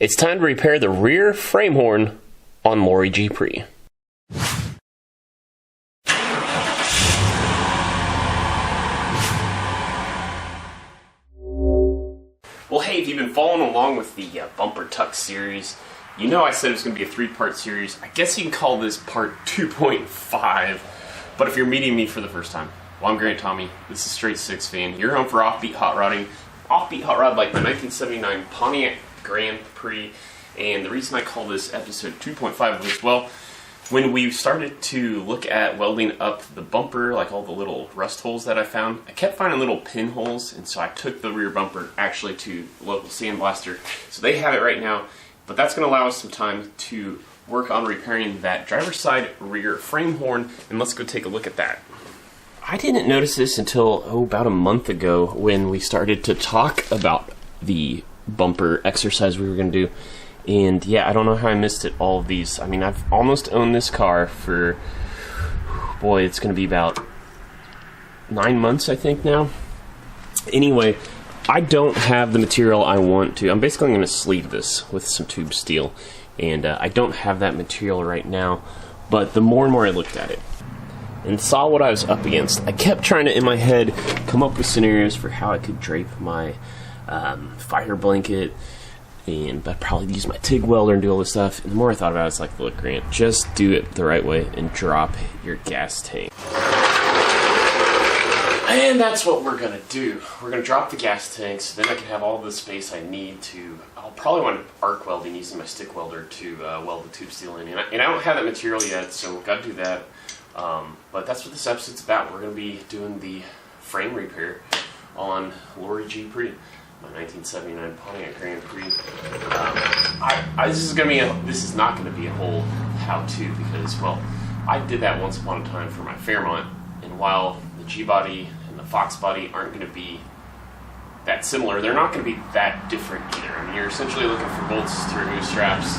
It's time to repair the rear frame horn on Lori G Prix. Well, hey, if you've been following along with the Bumper Tuck series, you know I said it was going to be a 3-part series. I guess you can call this part 2.5, but if you're meeting me for the first time, well, I'm Grant Tommy. This is Straight Six Fan. You're home for offbeat hot rodding. Offbeat hot rod like my 1979 Pontiac Grand Prix, and the reason I call this episode 2.5 was, well, when we started to look at welding up the bumper, like all the little rust holes that I found, I kept finding little pinholes, and so I took the rear bumper actually to the local sandblaster. So they have it right now, but that's going to allow us some time to work on repairing that driver's side rear frame horn, and let's go take a look at that. I didn't notice this until, about a month ago when we started to talk about the bumper exercise we were going to do. And yeah, I don't know how I missed it, all of these. I mean, I've almost owned this car for, boy, it's going to be about 9 months, I think, now. Anyway, I don't have the material I want to. I'm basically going to sleeve this with some tube steel. And I don't have that material right now. But the more and more I looked at it and saw what I was up against, I kept trying to, in my head, come up with scenarios for how I could drape my fire blanket, and I'd probably use my TIG welder and do all this stuff. And the more I thought about it, it's like, look, Grant, just do it the right way and drop your gas tank. And that's what we're gonna do. We're gonna drop the gas tank, so then I can have all the space I need to. I'll probably want to arc welding using my stick welder to weld the tube steel in. And I don't have that material yet, so we've got to do that. But that's what this episode's about. We're going to be doing the frame repair on Lori G Prix, my 1979 Pontiac Grand Prix. This is not going to be a whole how-to because, well, I did that once upon a time for my Fairmont, and while the G-body and the Fox body aren't going to be that similar, they're not going to be that different either. I mean, you're essentially looking for bolts to remove straps,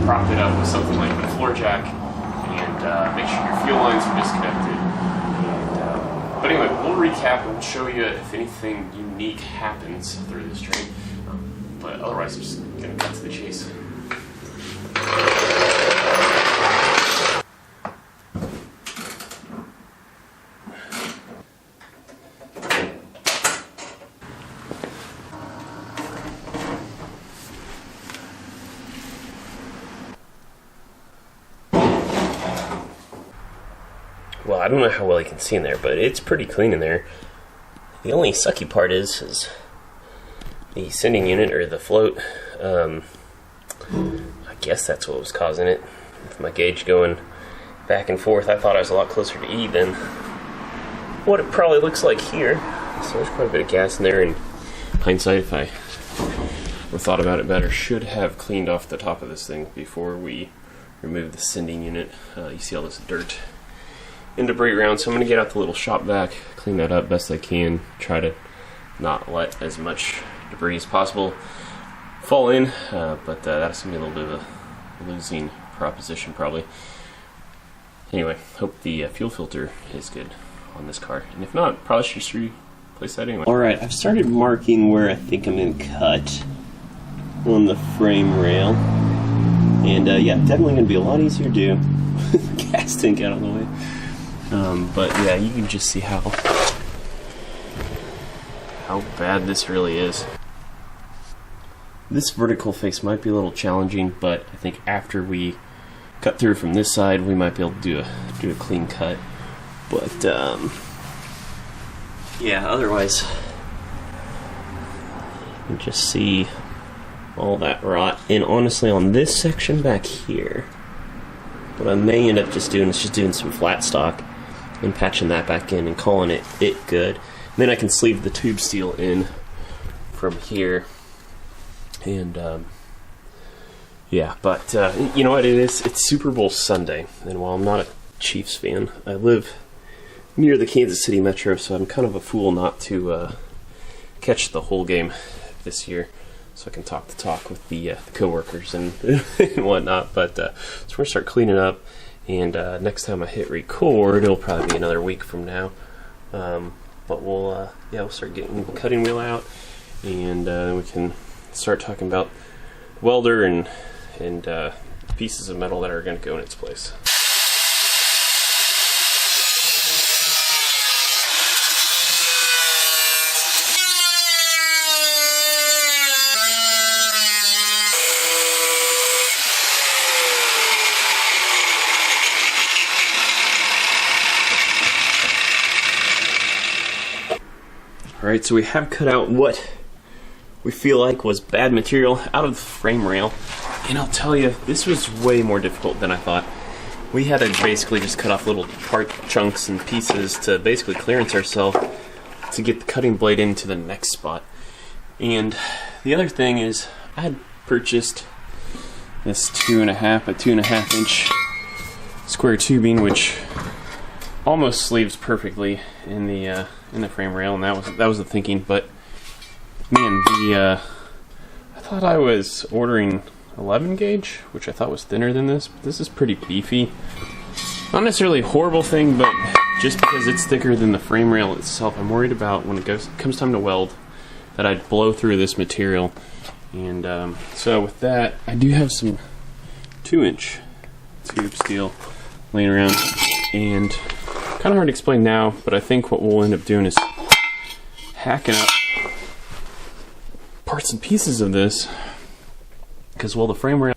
prop it up with something like a floor jack, and make sure your fuel lines are disconnected. But anyway, we'll recap and we'll show you if anything unique happens through this train. But otherwise, I'm just going to cut to the chase. Well, I don't know how well you can see in there, but it's pretty clean in there. The only sucky part is the sending unit, or the float. I guess that's what was causing it. With my gauge going back and forth, I thought I was a lot closer to E than what it probably looks like here. So there's quite a bit of gas in there, and hindsight, if I thought about it better, should have cleaned off the top of this thing before we remove the sending unit. You see all this dirt and debris around, so I'm going to get out the little shop vac, clean that up best I can, try to not let as much debris as possible fall in, but that's going to be a little bit of a losing proposition probably. Anyway, hope the fuel filter is good on this car, and if not, probably should just replace that anyway. Alright, I've started marking where I think I'm going to cut on the frame rail, and yeah, definitely going to be a lot easier to do with the gas tank out of the way. But yeah, you can just see how bad this really is. This vertical face might be a little challenging, but I think after we cut through from this side, we might be able to do a clean cut. But yeah, otherwise, you can just see all that rot. And honestly, on this section back here, what I may end up just doing is just doing some flat stock and patching that back in and calling it good. And then I can sleeve the tube steel in from here. And yeah, but you know what it is? It's Super Bowl Sunday, and while I'm not a Chiefs fan, I live near the Kansas City Metro, so I'm kind of a fool not to catch the whole game this year, so I can talk the talk with the coworkers and, and whatnot. But so we're gonna start cleaning up. And next time I hit record, it'll probably be another week from now. But we'll start getting the cutting wheel out, and we can start talking about welder and pieces of metal that are going to go in its place. Alright, so we have cut out what we feel like was bad material out of the frame rail. And I'll tell you, this was way more difficult than I thought. We had to basically just cut off little part chunks and pieces to basically clearance ourselves to get the cutting blade into the next spot. And the other thing is, I had purchased this 2.5 inch square tubing, which almost sleeves perfectly in the frame rail, and that was the thinking. But man, I thought I was ordering 11 gauge, which I thought was thinner than this, but this is pretty beefy. Not necessarily a horrible thing, but just because it's thicker than the frame rail itself, I'm worried about when it comes time to weld that I'd blow through this material. And so with that, I do have some 2-inch tube steel laying around, and kind of hard to explain now, but I think what we'll end up doing is hacking up parts and pieces of this, because, well, the frame rail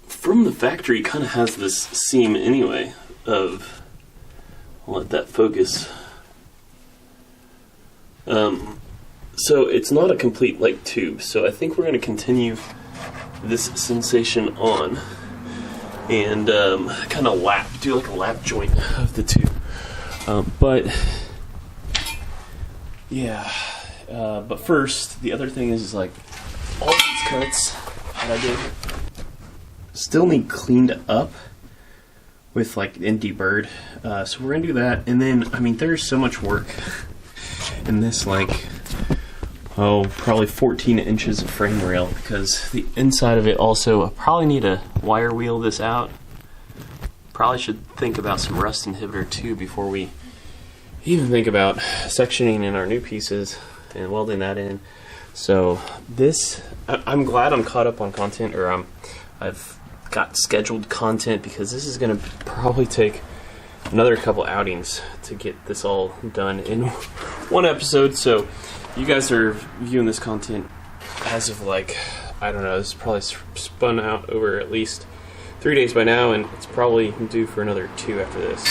from the factory kind of has this seam anyway of, I'll let that focus. So it's not a complete like tube, so I think we're going to continue this sensation on and kind of do like a lap joint of the tube. But yeah, but first, the other thing is like all these cuts that I did still need cleaned up with like deburred. So we're gonna do that, and then I mean there's so much work in this, like probably 14 inches of frame rail, because the inside of it also, I probably need to wire wheel this out. Probably should think about some rust inhibitor too before we even think about sectioning in our new pieces and welding that in. So this, I'm glad I'm caught up on content, or I've got scheduled content, because this is going to probably take another couple outings to get this all done in one episode. So you guys are viewing this content as of like, I don't know, this is probably spun out over at least 3 days by now, and it's probably due for another 2 after this.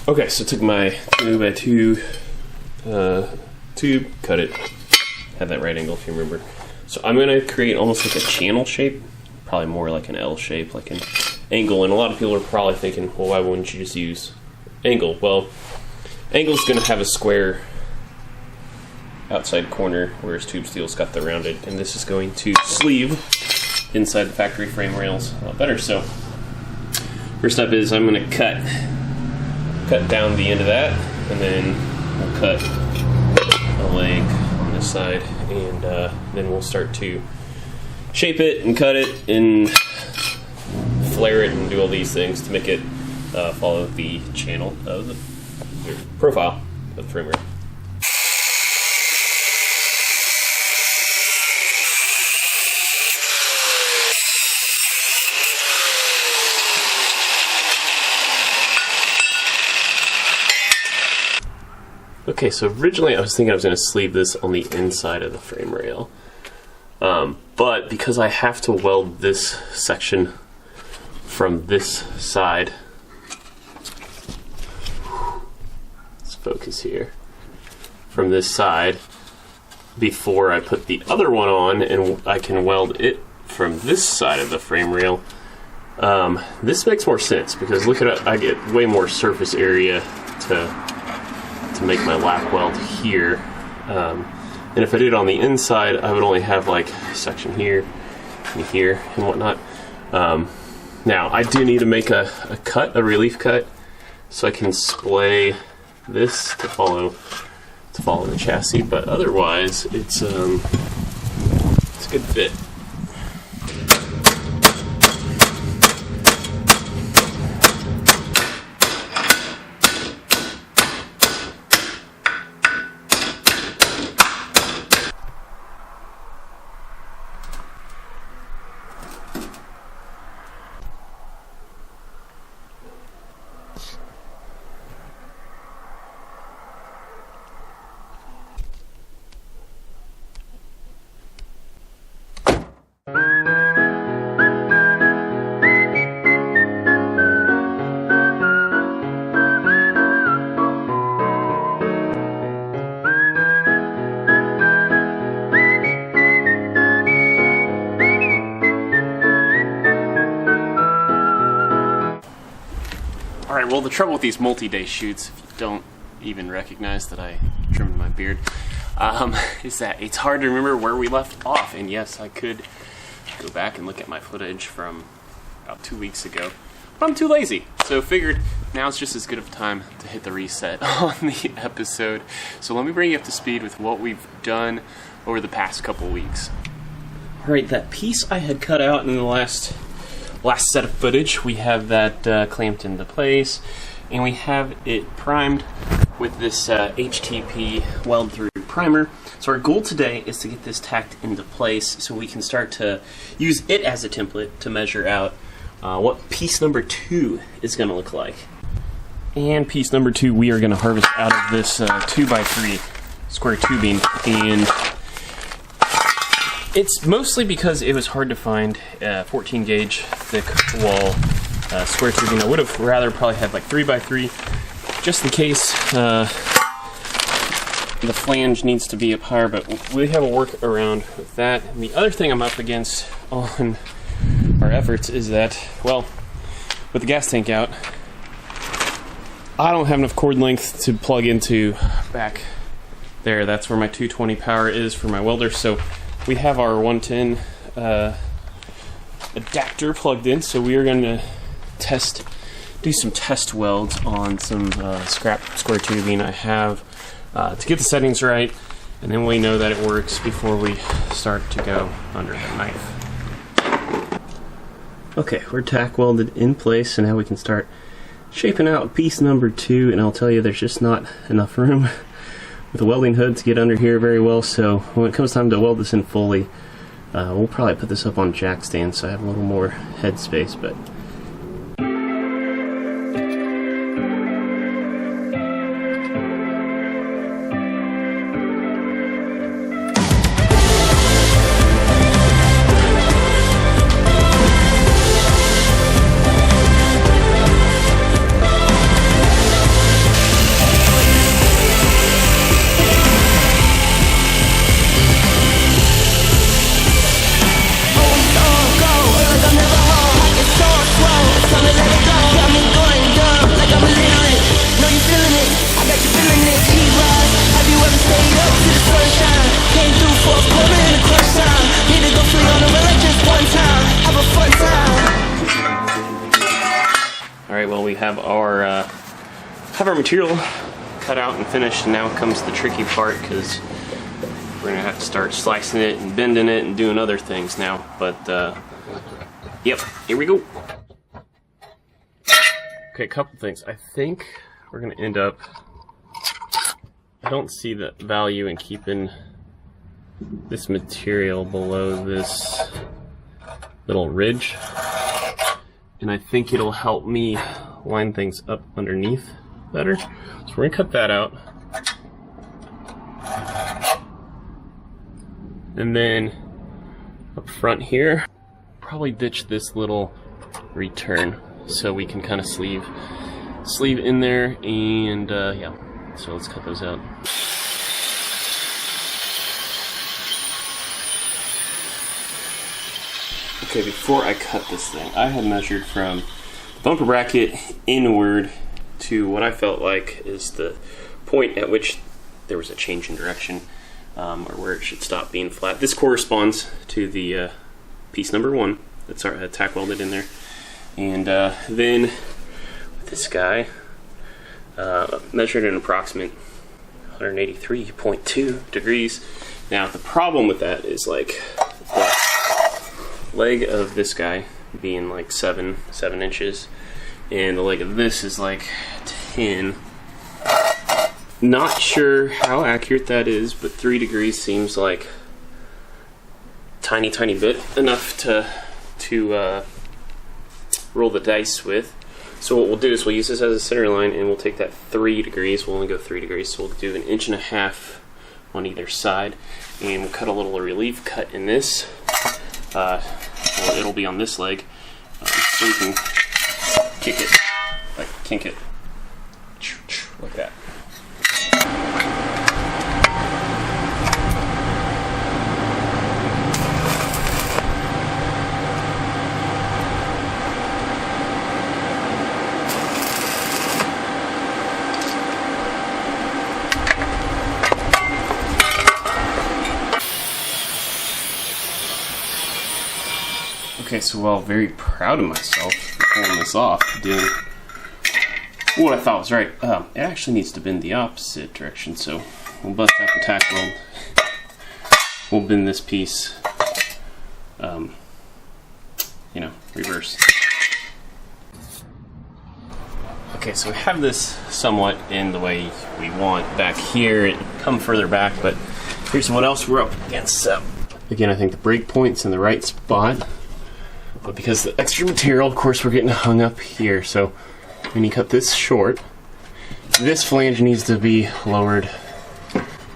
Okay, so I took my 2x2 tube, cut it, had that right angle if you remember. So I'm going to create almost like a channel shape, probably more like an L shape, like an angle. And a lot of people are probably thinking, well, why wouldn't you just use angle? Well, angle's going to have a square outside corner, whereas tube steel's got the rounded, and this is going to sleeve inside the factory frame rails a lot better. So first step is I'm going to cut down the end of that, and then we'll cut a leg on this side, and then we'll start to shape it and cut it and flare it and do all these things to make it follow the channel of the profile of the frame rail. Okay, so originally I was thinking I was going to sleeve this on the inside of the frame rail, but because I have to weld this section from this side, let's focus here, from this side, before I put the other one on and I can weld it from this side of the frame rail, this makes more sense, because look at it, I get way more surface area to make my lap weld here, and if I did it on the inside, I would only have like a section here and here and whatnot. Now I do need to make a relief cut, so I can splay this to follow the chassis, but otherwise it's a good fit. Alright, well the trouble with these multi-day shoots, if you don't even recognize that I trimmed my beard, is that it's hard to remember where we left off. And yes, I could go back and look at my footage from about 2 weeks ago, but I'm too lazy. So figured now's just as good of a time to hit the reset on the episode. So let me bring you up to speed with what we've done over the past couple weeks. Alright, that piece I had cut out in the last set of footage, we have that clamped into place, and we have it primed with this HTP weld through primer. So our goal today is to get this tacked into place so we can start to use it as a template to measure out what piece number 2 is going to look like. And piece number 2 we are going to harvest out of this 2x3 square tubing, and it's mostly because it was hard to find 14 gauge thick wall square tubing. I would have rather probably had like 3x3 just in case the flange needs to be up higher, but we have a workaround with that. And the other thing I'm up against on our efforts is that, well, with the gas tank out, I don't have enough cord length to plug into back there. That's where my 220 power is for my welder. So we have our 110 adapter plugged in, so we are going to do some test welds on some scrap square tubing I have to get the settings right, and then we know that it works before we start to go under the knife. Okay, we're tack welded in place, and now we can start shaping out piece number 2, and I'll tell you there's just not enough room with the welding hood to get under here very well, so when it comes time to weld this in fully, we'll probably put this up on jack stand so I have a little more head space. But alright, well, we have our material cut out and finished, and now comes the tricky part, because we're going to have to start slicing it and bending it and doing other things now. But, yep, here we go. Okay, a couple things. I think we're going to end up, I don't see the value in keeping this material below this little ridge, and I think it'll help me line things up underneath better. So we're gonna cut that out, and then up front here, probably ditch this little return so we can kind of sleeve in there, and yeah, so let's cut those out. Okay, before I cut this thing, I had measured from the bumper bracket inward to what I felt like is the point at which there was a change in direction, or where it should stop being flat. This corresponds to the piece number 1 that's tack welded in there. And then with this guy, measured an approximate 183.2 degrees. Now the problem with that is like the leg of this guy being like 7 inches, and the leg of this is like 10. Not sure how accurate that is, but 3 degrees seems like tiny bit, enough to roll the dice with. So what we'll do is we'll use this as a center line, and we'll take that 3 degrees. We'll only go 3 degrees, so we'll do 1.5 inches on either side, and we'll cut a little relief cut in this. Well, it'll be on this leg, so we can kick it, like kink it, like that. so while very proud of myself for pulling this off, doing what I thought was right, it actually needs to bend the opposite direction, so we'll bust out the tack weld. We'll bend this piece, you know, reverse. Okay, so we have this somewhat in the way we want back here. It come further back, but here's what else we're up against. So again, I think the break point's in the right spot, but because the extra material, of course, we're getting hung up here. So when you cut this short, this flange needs to be lowered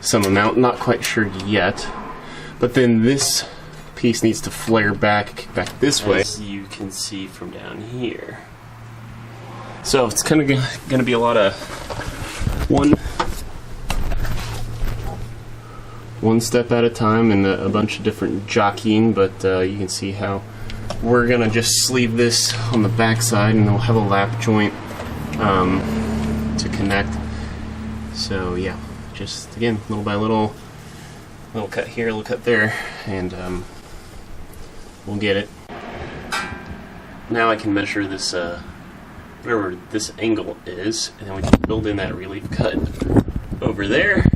some amount, not quite sure yet, but then this piece needs to flare back this way, as you can see from down here. So it's kind of going to be a lot of one step at a time and a bunch of different jockeying, but you can see how we're going to just sleeve this on the back side, and we'll have a lap joint to connect. So yeah, just again, little by little cut here, little cut there, and we'll get it. Now I can measure this whatever this angle is, and then we can build in that relief cut over there,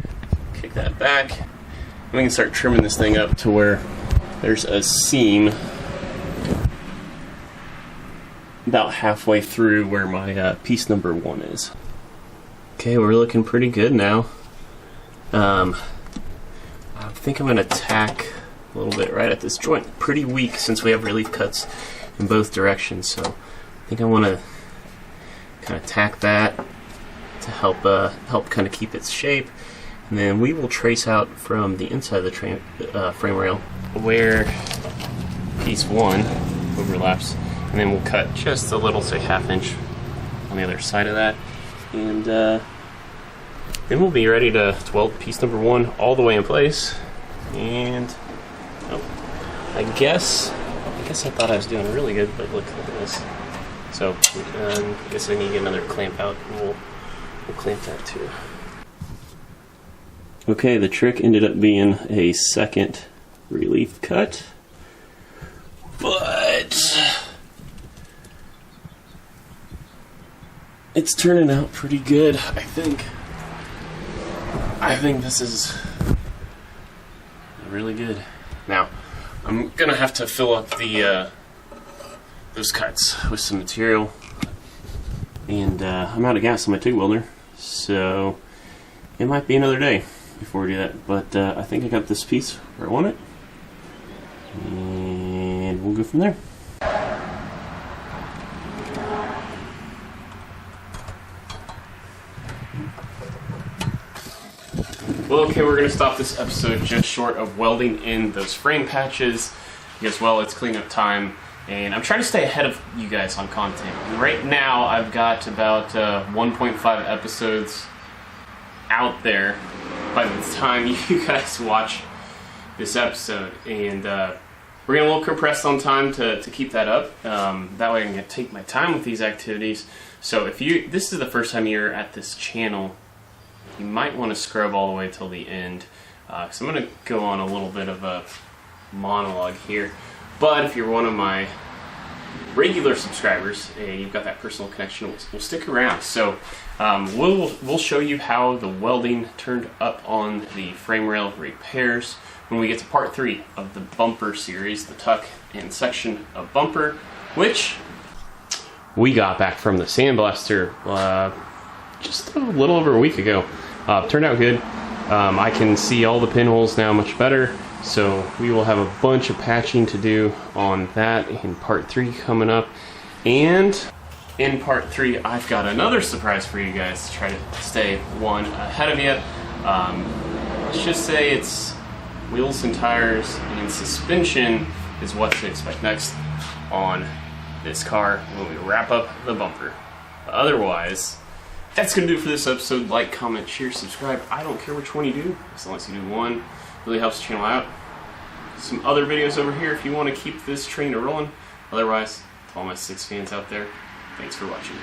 kick that back, and we can start trimming this thing up to where there's a seam about halfway through where my piece number 1 is. Okay, we're looking pretty good now. I think I'm going to tack a little bit right at this joint. Pretty weak since we have relief cuts in both directions, so I think I want to kind of tack that to help kind of keep its shape, and then we will trace out from the inside of the frame rail where piece 1 overlaps, and then we'll cut just a little, say ½ inch on the other side of that, and then we'll be ready to weld piece number 1 all the way in place. And I guess I thought I was doing really good, but look at this. So I guess I need to get another clamp out, and we'll clamp that too. Okay, the trick ended up being a second relief cut, but it's turning out pretty good, I think. I think this is really good. Now, I'm gonna have to fill up the those cuts with some material, and I'm out of gas on my TIG welder, so it might be another day before we do that, but I think I got this piece where I want it, and we'll go from there. Well, okay, we're going to stop this episode just short of welding in those frame patches, because, well, it's cleanup time, and I'm trying to stay ahead of you guys on content. And right now, I've got about 1.5 episodes out there by the time you guys watch this episode, and we're getting a little compressed on time to keep that up. That way I can take my time with these activities. So if this is the first time you're at this channel, you might want to scrub all the way till the end, because I'm going to go on a little bit of a monologue here. But if you're one of my regular subscribers and you've got that personal connection, we'll stick around. So we'll show you how the welding turned up on the frame rail repairs when we get to part 3 of the bumper series, the tuck and section of bumper, which we got back from the sandblaster just a little over a week ago. Turned out good. I can see all the pinholes now much better, so we will have a bunch of patching to do on that in part 3 coming up. And in part 3, I've got another surprise for you guys to try to stay one ahead of you. Let's just say it's wheels and tires and suspension is what to expect next on this car when we wrap up the bumper. Otherwise, that's going to do it for this episode. Like, comment, share, subscribe. I don't care which one you do, as long as you do one. It really helps the channel out. Some other videos over here if you want to keep this train rolling. Otherwise, to all my 6 fans out there, thanks for watching.